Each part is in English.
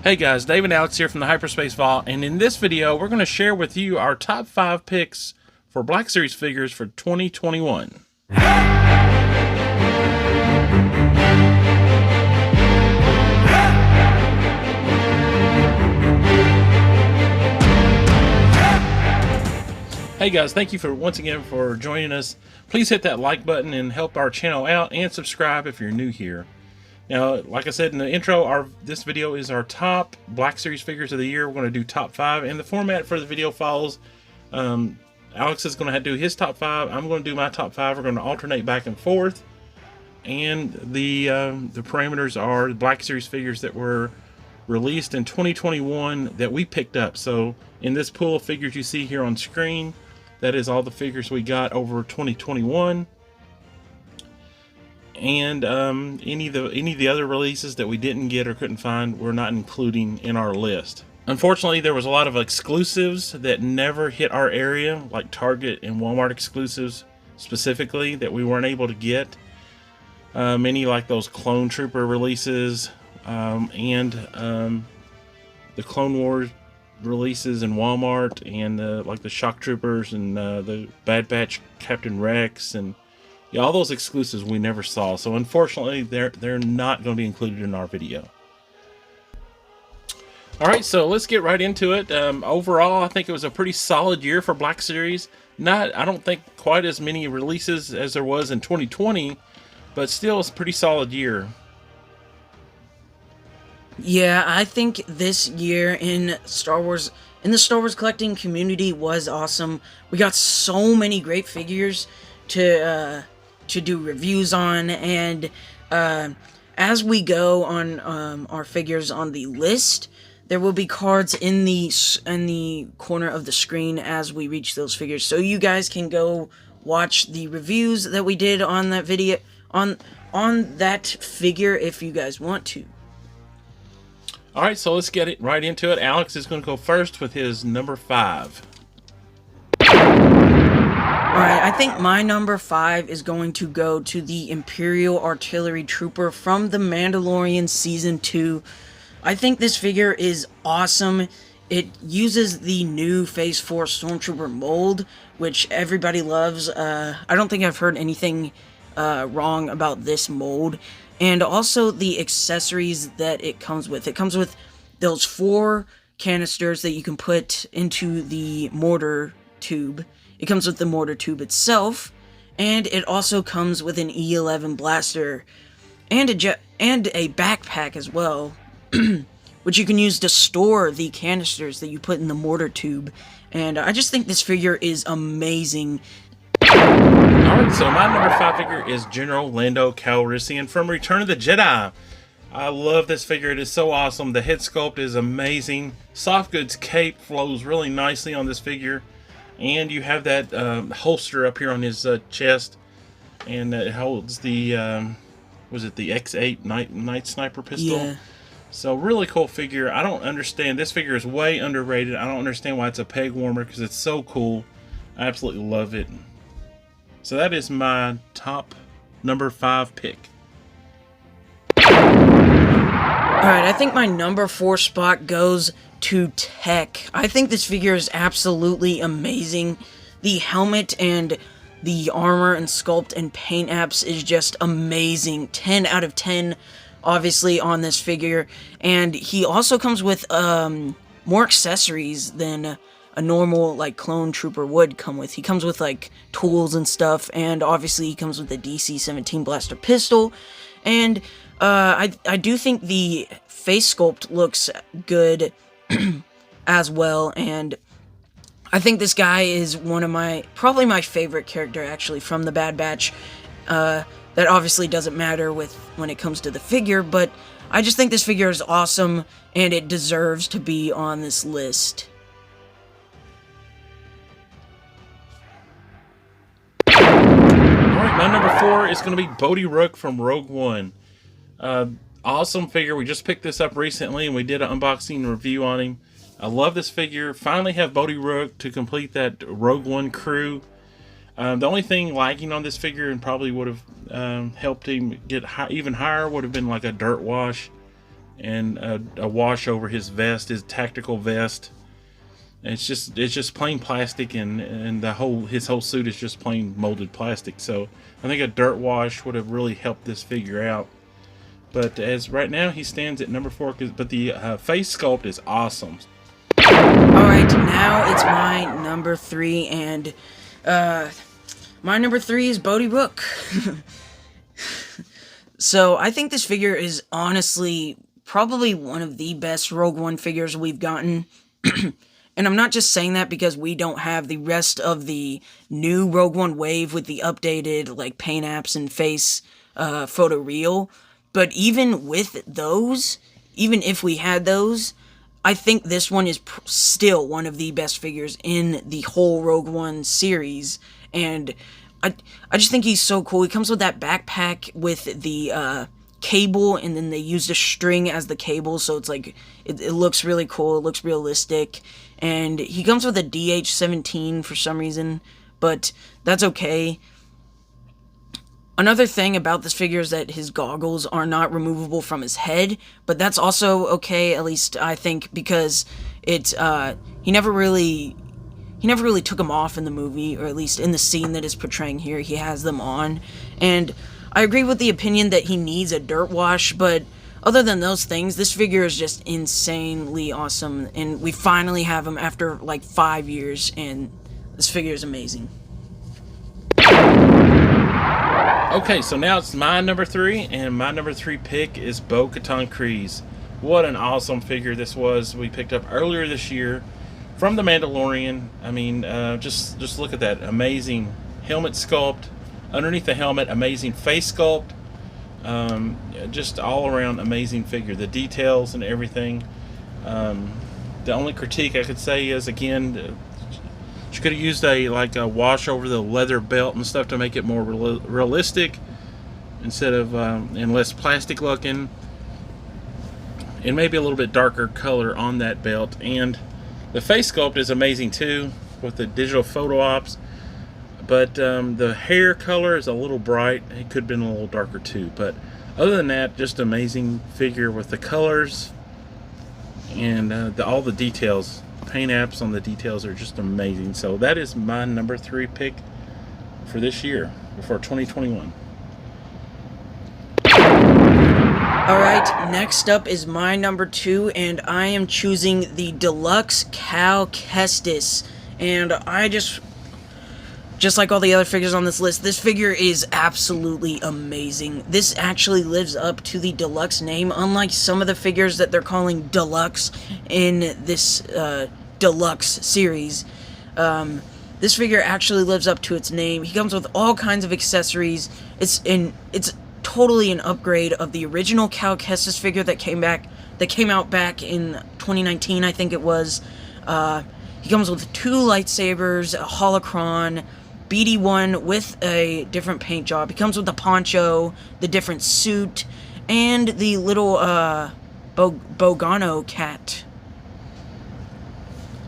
Hey guys, Dave and Alex here from the Hyperspace Vault, and in this video we're going to share with you our top 5 picks for Black Series figures for 2021. Hey guys, thank you once again for joining us. Please hit that like button and help our channel out, and subscribe if you're new here. Now, like I said in the intro, this video is our top Black Series figures of the year. We're going to do top 5, and the format for the video follows. Alex is going to do his top 5. I'm going to do my top 5. We're going to alternate back and forth. And the parameters are the Black Series figures that were released in 2021 that we picked up. So in this pool of figures you see here on screen, that is all the figures we got over 2021. And any of the other releases that we didn't get or couldn't find, we're not including in our list. Unfortunately, there was a lot of exclusives that never hit our area, like Target and Walmart exclusives specifically, that we weren't able to get. Many like those Clone Trooper releases and the Clone Wars releases in Walmart, and like the Shock Troopers and the Bad Batch Captain Rex, and yeah, all those exclusives we never saw. So unfortunately, they're not going to be included in our video. All right, so let's get right into it. Overall, I think it was a pretty solid year for Black Series. I don't think quite as many releases as there was in 2020, but still it's a pretty solid year. Yeah, I think this year in the Star Wars collecting community was awesome. We got so many great figures to do reviews on, and as we go on our figures on the list, there will be cards in the corner of the screen as we reach those figures, so you guys can go watch the reviews that we did on that video on that figure if you guys want to. All right, so let's get right into it. Alex is going to go first with his number 5. Alright, I think my number 5 is going to go to the Imperial Artillery Trooper from The Mandalorian Season 2. I think this figure is awesome. It uses the new Phase 4 Stormtrooper mold, which everybody loves. I don't think I've heard anything wrong about this mold. And also the accessories that it comes with. It comes with those 4 canisters that you can put into the mortar tube. It comes with the mortar tube itself, and it also comes with an E11 blaster and a backpack as well, which you can use to store the canisters that you put in the mortar tube. And I just think this figure is amazing. Alright, so my number 5 figure is General Lando Calrissian from Return of the Jedi. I love this figure. It is so awesome. The head sculpt is amazing. Soft goods cape flows really nicely on this figure. And you have that holster up here on his chest, and it holds the was it the X8 night sniper pistol? Yeah. So really cool figure. I don't understand. This figure is way underrated. I don't understand why it's a peg warmer, because it's so cool. I absolutely love it. So that is my top number 5 pick. Alright, I think my number 4 spot goes to Tech. I think this figure is absolutely amazing. The helmet and the armor and sculpt and paint apps is just amazing. 10 out of 10, obviously, on this figure. And he also comes with more accessories than a normal like clone trooper would come with. He comes with like tools and stuff, and obviously he comes with the DC-17 blaster pistol. And I do think the face sculpt looks good as well, and I think this guy is probably my favorite character actually from the Bad Batch. That obviously doesn't matter when it comes to the figure, but I just think this figure is awesome, and it deserves to be on this list. Alright, my number 4 is going to be Bodhi Rook from Rogue One. Awesome figure. We just picked this up recently, and we did an unboxing review on him. I love this figure. Finally have Bodhi Rook to complete that Rogue One crew. The only thing lagging on this figure, and probably would have helped him get even higher, would have been like a dirt wash. and a wash over his vest, his tactical vest. It's just plain plastic, and his whole suit is just plain molded plastic. So I think a dirt wash would have really helped this figure out. But as right now, he stands at number 4. But the face sculpt is awesome. All right, now it's my number 3, and my number 3 is Bodhi Rook. So I think this figure is honestly probably one of the best Rogue One figures we've gotten. And I'm not just saying that because we don't have the rest of the new Rogue One wave with the updated like paint apps and face photo reel. But even with those, even if we had those, I think this one is still one of the best figures in the whole Rogue One series. And I just think he's so cool. He comes with that backpack with the cable, and then they use the string as the cable, so it's like it looks really cool. It looks realistic. And he comes with a DH-17 for some reason, but that's okay. Another thing about this figure is that his goggles are not removable from his head, but that's also okay, at least I think, because he never really took them off in the movie, or at least in the scene that is portraying here, he has them on. And I agree with the opinion that he needs a dirt wash, but other than those things, this figure is just insanely awesome, and we finally have him after like 5 years, and this figure is amazing. Okay, so now it's my number 3, and my number 3 pick is Bo-Katan Kryze. What an awesome figure this was. We picked up earlier this year from The Mandalorian. I mean, just look at that amazing helmet sculpt. Underneath the helmet, amazing face sculpt. Just all around amazing figure. The details and everything. The only critique I could say is, again, she could have used a wash over the leather belt and stuff to make it more realistic, instead of and less plastic looking, and maybe a little bit darker color on that belt. And the face sculpt is amazing too, with the digital photo ops. But the hair color is a little bright. It could have been a little darker too. But other than that, just amazing figure with the colors and all the details. Paint apps on the details are just amazing. So that is my number 3 pick for this year, for 2021. Alright, next up is my number 2, and I am choosing the Deluxe Cal Kestis. And I just like all the other figures on this list, this figure is absolutely amazing. This actually lives up to the Deluxe name, unlike some of the figures that they're calling Deluxe in this Deluxe series. This figure actually lives up to its name. He comes with all kinds of accessories. It's totally an upgrade of the original Cal Kestis figure that came out back in 2019, I think it was. He comes with 2 lightsabers, a holocron, BD1 with a different paint job. He comes with the poncho, the different suit, and the little Bogano cat.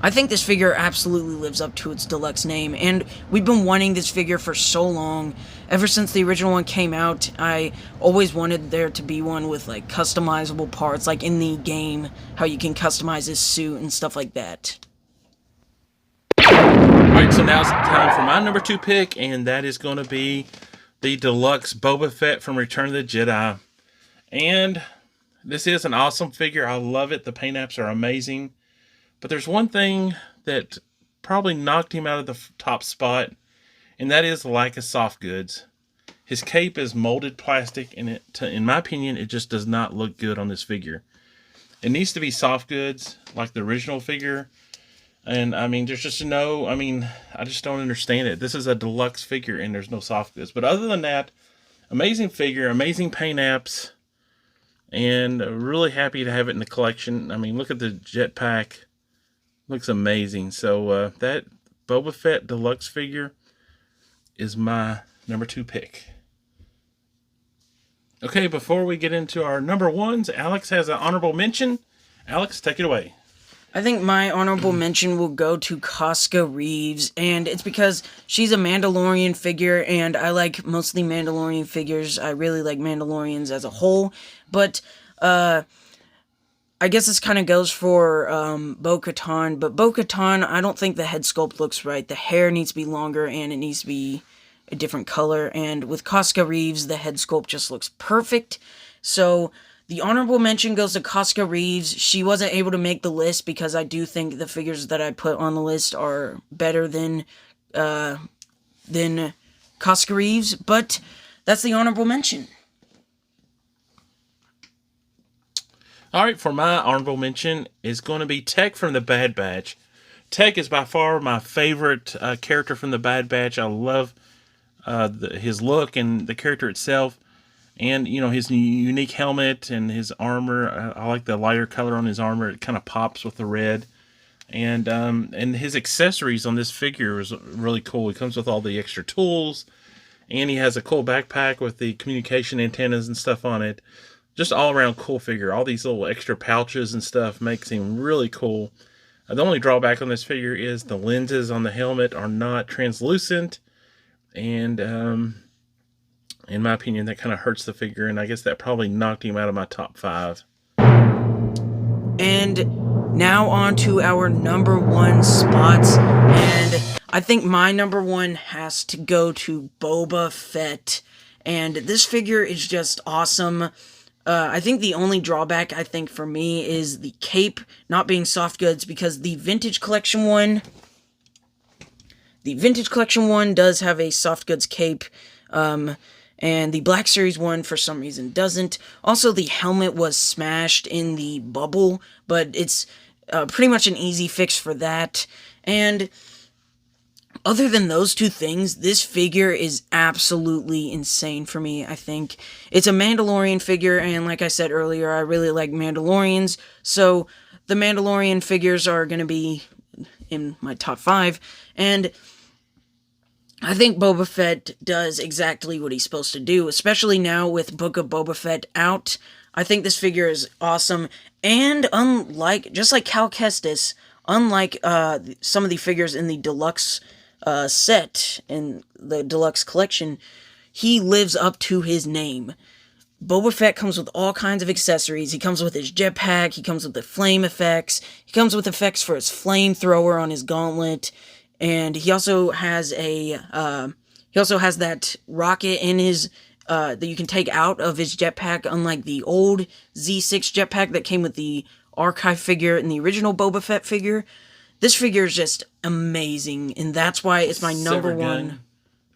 I think this figure absolutely lives up to its Deluxe name, and we've been wanting this figure for so long. Ever since the original one came out, I always wanted there to be one with like customizable parts, like in the game, how you can customize his suit and stuff like that. Alright, so now it's time for my number 2 pick, and that is going to be the Deluxe Boba Fett from Return of the Jedi. And this is an awesome figure. I love it. The paint apps are amazing. But there's one thing that probably knocked him out of the top spot, and that is the lack of soft goods. His cape is molded plastic, and in my opinion, it just does not look good on this figure. It needs to be soft goods, like the original figure. And, I mean, there's just I just don't understand it. This is a deluxe figure, and there's no soft goods. But other than that, amazing figure, amazing paint apps, and really happy to have it in the collection. I mean, look at the jetpack. Looks amazing. So, that Boba Fett deluxe figure is my number 2 pick. Okay, before we get into our number 1s, Alex has an honorable mention. Alex, take it away. I think my honorable mention will go to Casca Reeves, and it's because she's a Mandalorian figure, and I like mostly Mandalorian figures. I really like Mandalorians as a whole, but I guess this kind of goes for Bo-Katan, but Bo-Katan, I don't think the head sculpt looks right. The hair needs to be longer, and it needs to be a different color. And with Casca Reeves, the head sculpt just looks perfect. So the honorable mention goes to Casca Reeves. She wasn't able to make the list because I do think the figures that I put on the list are better than Casca Reeves, but that's the honorable mention. Alright, for my honorable mention is going to be Tech from the Bad Batch. Tech is by far my favorite character from the Bad Batch. I love his look and the character itself. And, you know, his unique helmet and his armor. I like the lighter color on his armor. It kind of pops with the red. And his accessories on this figure is really cool. He comes with all the extra tools. And he has a cool backpack with the communication antennas and stuff on it. Just all around cool figure. All these little extra pouches and stuff makes him really cool. The only drawback on this figure is the lenses on the helmet are not translucent. And in my opinion, that kind of hurts the figure. And I guess that probably knocked him out of my top 5. And now on to our number 1 spots. And I think my number 1 has to go to Boba Fett. And this figure is just awesome. I think the only drawback, I think, for me is the cape not being soft goods, because the Vintage Collection one does have a soft goods cape, and the Black Series one, for some reason, doesn't. Also, the helmet was smashed in the bubble, but it's pretty much an easy fix for that. And other than those two things, this figure is absolutely insane for me, I think. It's a Mandalorian figure, and like I said earlier, I really like Mandalorians, so the Mandalorian figures are going to be in my top 5, and I think Boba Fett does exactly what he's supposed to do, especially now with Book of Boba Fett out. I think this figure is awesome, and just like Cal Kestis, unlike some of the figures in the deluxe set in the deluxe collection, he lives up to his name. Boba Fett comes with all kinds of accessories. He comes with his jetpack, he comes with the flame effects, he comes with effects for his flamethrower on his gauntlet, and he also has that rocket in his that you can take out of his jetpack, unlike the old Z6 jetpack that came with the archive figure and the original Boba Fett figure. This figure is just amazing, and that's why it's my number 1. Gun.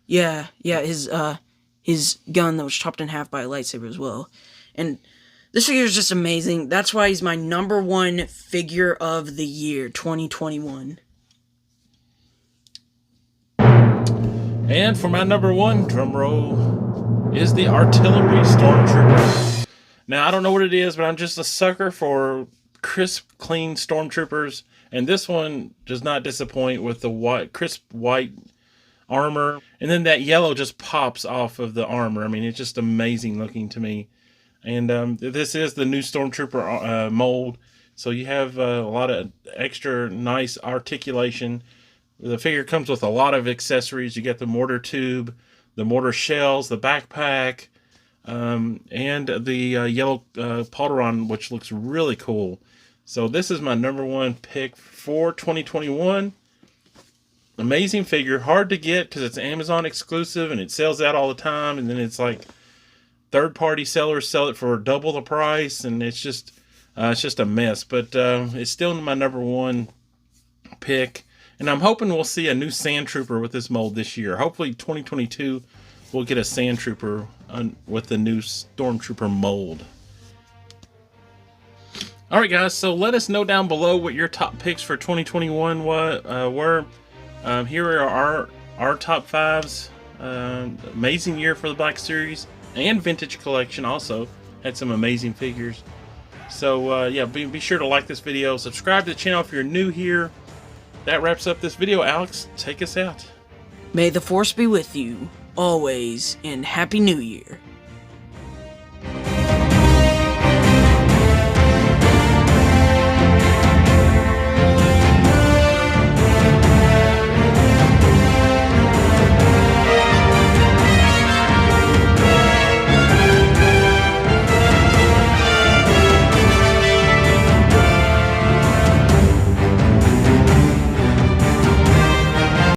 Yeah, his gun that was chopped in half by a lightsaber as well. And this figure is just amazing. That's why he's my number 1 figure of the year, 2021. And for my number 1, drumroll, is the Artillery Stormtrooper. Now, I don't know what it is, but I'm just a sucker for crisp, clean Stormtroopers. And this one does not disappoint with the crisp white armor. And then that yellow just pops off of the armor. I mean, it's just amazing looking to me. And this is the new Stormtrooper mold. So you have a lot of extra nice articulation. The figure comes with a lot of accessories. You get the mortar tube, the mortar shells, the backpack, and the yellow pauldron, which looks really cool. So this is my number 1 pick for 2021. Amazing figure. Hard to get because it's Amazon exclusive and it sells out all the time. And then it's like third-party sellers sell it for double the price. And it's just a mess. But it's still my number 1 pick. And I'm hoping we'll see a new Sand Trooper with this mold this year. Hopefully 2022 we'll get a Sand Trooper with the new Stormtrooper mold. Alright guys, so let us know down below what your top picks for 2021 were. Here are our top 5s. Amazing year for the Black Series and Vintage Collection also. Had some amazing figures. So yeah, be sure to like this video. Subscribe to the channel if you're new here. That wraps up this video. Alex, take us out. May the Force be with you, always, and Happy New Year.